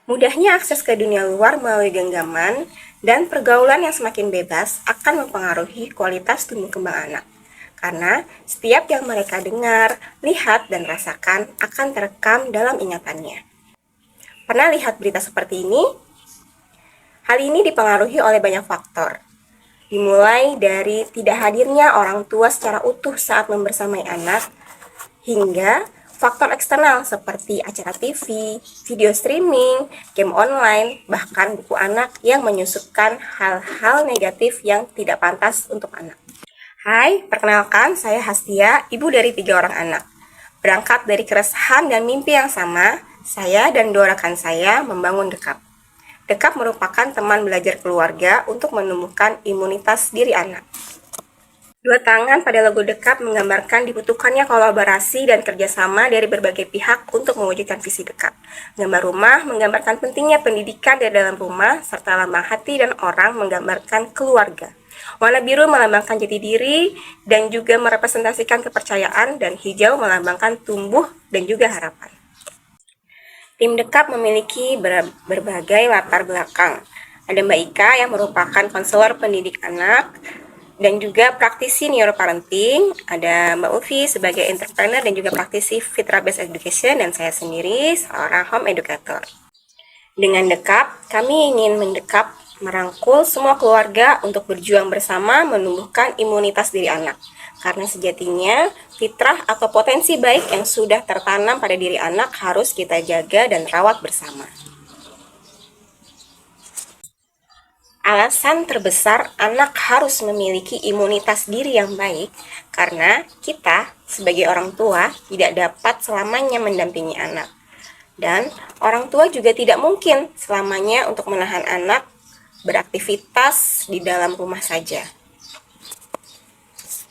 Mudahnya akses ke dunia luar melalui genggaman dan pergaulan yang semakin bebas akan mempengaruhi kualitas tumbuh kembang anak. Karena setiap yang mereka dengar, lihat, dan rasakan akan terekam dalam ingatannya. Pernah lihat berita seperti ini? Hal ini dipengaruhi oleh banyak faktor, dimulai dari tidak hadirnya orang tua secara utuh saat membersamai anak, hingga faktor eksternal seperti acara TV, video streaming, game online, bahkan buku anak yang menyusupkan hal-hal negatif yang tidak pantas untuk anak. Hai, perkenalkan saya Hastia, ibu dari 3 orang anak. Berangkat dari keresahan dan mimpi yang sama, saya dan 2 rekan saya membangun Dekap. Dekap merupakan teman belajar keluarga untuk menumbuhkan imunitas diri anak. 2 tangan pada logo Dekap menggambarkan dibutuhkannya kolaborasi dan kerjasama dari berbagai pihak untuk mewujudkan visi Dekap. Gambar rumah menggambarkan pentingnya pendidikan dari dalam rumah, serta lambang hati dan orang menggambarkan keluarga. Warna biru melambangkan jati diri dan juga merepresentasikan kepercayaan, dan hijau melambangkan tumbuh dan juga harapan. Tim Dekap memiliki berbagai latar belakang. Ada Mbak Ika yang merupakan konselor pendidik anak dan juga praktisi neuroparenting. Ada Mbak Ufi sebagai entrepreneur dan juga praktisi Fitra Based Education, dan saya sendiri seorang home educator. Dengan Dekap, kami ingin mendekap merangkul semua keluarga untuk berjuang bersama menumbuhkan imunitas diri anak. Karena sejatinya fitrah atau potensi baik yang sudah tertanam pada diri anak harus kita jaga dan rawat bersama. Alasan terbesar anak harus memiliki imunitas diri yang baik karena kita sebagai orang tua tidak dapat selamanya mendampingi anak. Dan orang tua juga tidak mungkin selamanya untuk menahan anak beraktivitas di dalam rumah saja.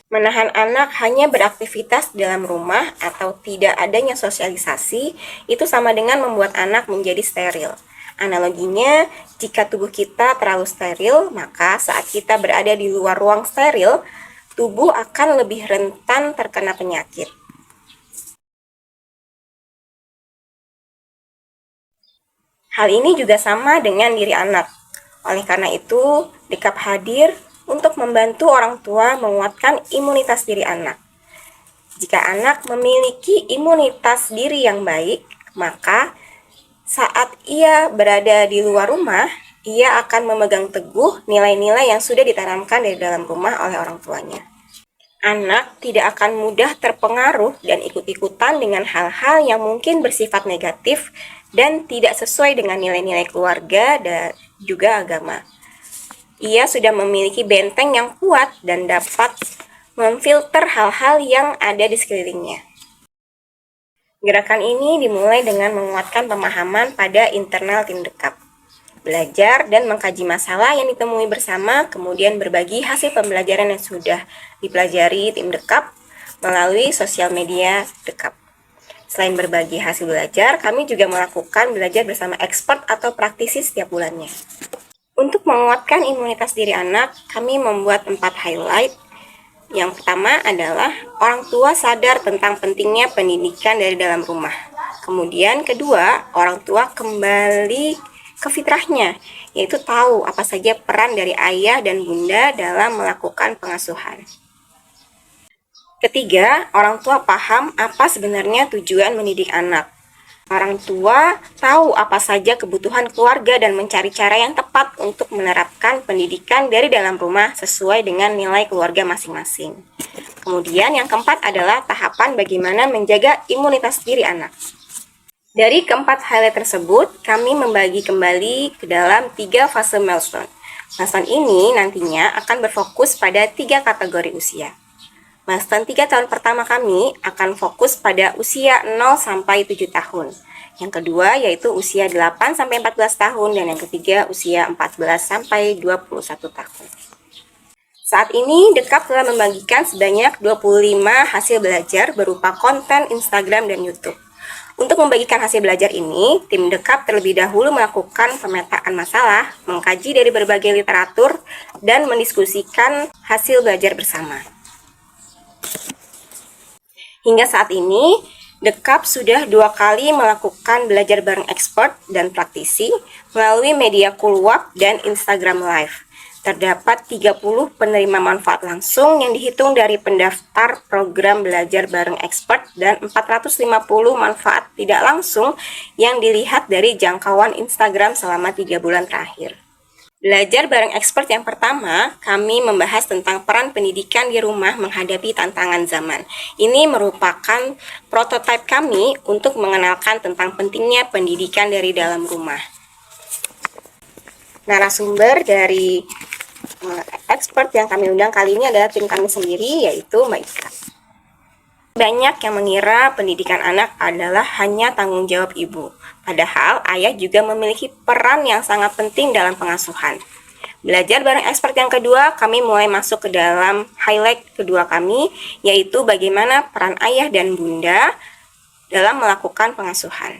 Menahan anak hanya beraktivitas di dalam rumah atau tidak adanya sosialisasi itu sama dengan membuat anak menjadi steril. Analoginya, jika tubuh kita terlalu steril, maka saat kita berada di luar ruang steril, tubuh akan lebih rentan terkena penyakit. Hal ini juga sama dengan diri anak. Oleh karena itu, Dekap hadir untuk membantu orang tua menguatkan imunitas diri anak. Jika anak memiliki imunitas diri yang baik, maka saat ia berada di luar rumah, ia akan memegang teguh nilai-nilai yang sudah ditanamkan dari dalam rumah oleh orang tuanya. Anak tidak akan mudah terpengaruh dan ikut-ikutan dengan hal-hal yang mungkin bersifat negatif dan tidak sesuai dengan nilai-nilai keluarga dan juga agama. Ia sudah memiliki benteng yang kuat dan dapat memfilter hal-hal yang ada di sekelilingnya. Gerakan ini dimulai dengan menguatkan pemahaman pada internal tim Dekap. Belajar dan mengkaji masalah yang ditemui bersama, kemudian berbagi hasil pembelajaran yang sudah dipelajari tim Dekap melalui sosial media Dekap. Selain berbagi hasil belajar, kami juga melakukan belajar bersama expert atau praktisi setiap bulannya. Untuk menguatkan imunitas diri anak, kami membuat 4 highlight. Yang pertama adalah orang tua sadar tentang pentingnya pendidikan dari dalam rumah. Kemudian kedua, orang tua kembali ke fitrahnya, yaitu tahu apa saja peran dari ayah dan bunda dalam melakukan pengasuhan. Ketiga, orang tua paham apa sebenarnya tujuan mendidik anak. Orang tua tahu apa saja kebutuhan keluarga dan mencari cara yang tepat untuk menerapkan pendidikan dari dalam rumah sesuai dengan nilai keluarga masing-masing. Kemudian yang keempat adalah tahapan bagaimana menjaga imunitas diri anak. Dari keempat highlight tersebut, kami membagi kembali ke dalam 3 fase milestone. Milestone ini nantinya akan berfokus pada 3 kategori usia. Milestone 3 tahun pertama kami akan fokus pada usia 0 sampai 7 tahun. Yang kedua yaitu usia 8 sampai 14 tahun, dan yang ketiga usia 14 sampai 21 tahun. Saat ini Dekap telah membagikan sebanyak 25 hasil belajar berupa konten Instagram dan YouTube. Untuk membagikan hasil belajar ini, tim Dekap terlebih dahulu melakukan pemetaan masalah, mengkaji dari berbagai literatur, dan mendiskusikan hasil belajar bersama. Hingga saat ini, Dekap sudah 2 kali melakukan belajar bareng expert dan praktisi melalui media Kulwap dan Instagram Live. Terdapat 30 penerima manfaat langsung yang dihitung dari pendaftar program belajar bareng expert dan 450 manfaat tidak langsung yang dilihat dari jangkauan Instagram selama 3 bulan terakhir. Belajar bareng expert yang pertama, kami membahas tentang peran pendidikan di rumah menghadapi tantangan zaman. Ini merupakan prototipe kami untuk mengenalkan tentang pentingnya pendidikan dari dalam rumah. Narasumber dari expert yang kami undang kali ini adalah tim kami sendiri, yaitu Mbak Ika. Banyak yang mengira pendidikan anak adalah hanya tanggung jawab ibu. Padahal ayah juga memiliki peran yang sangat penting dalam pengasuhan. Belajar bareng expert yang kedua, kami mulai masuk ke dalam highlight kedua kami, yaitu bagaimana peran ayah dan bunda dalam melakukan pengasuhan.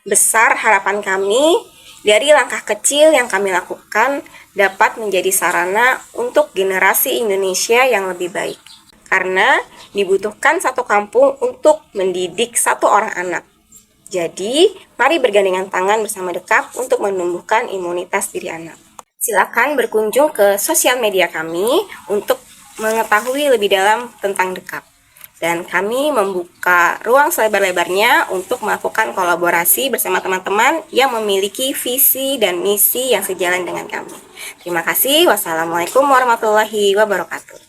Besar harapan kami dari langkah kecil yang kami lakukan dapat menjadi sarana untuk generasi Indonesia yang lebih baik. Karena dibutuhkan satu kampung untuk mendidik satu orang anak. Jadi, mari bergandengan tangan bersama Dekap untuk menumbuhkan imunitas diri anak. Silakan berkunjung ke sosial media kami untuk mengetahui lebih dalam tentang Dekap. Dan kami membuka ruang selebar-lebarnya untuk melakukan kolaborasi bersama teman-teman yang memiliki visi dan misi yang sejalan dengan kami. Terima kasih. Wassalamualaikum warahmatullahi wabarakatuh.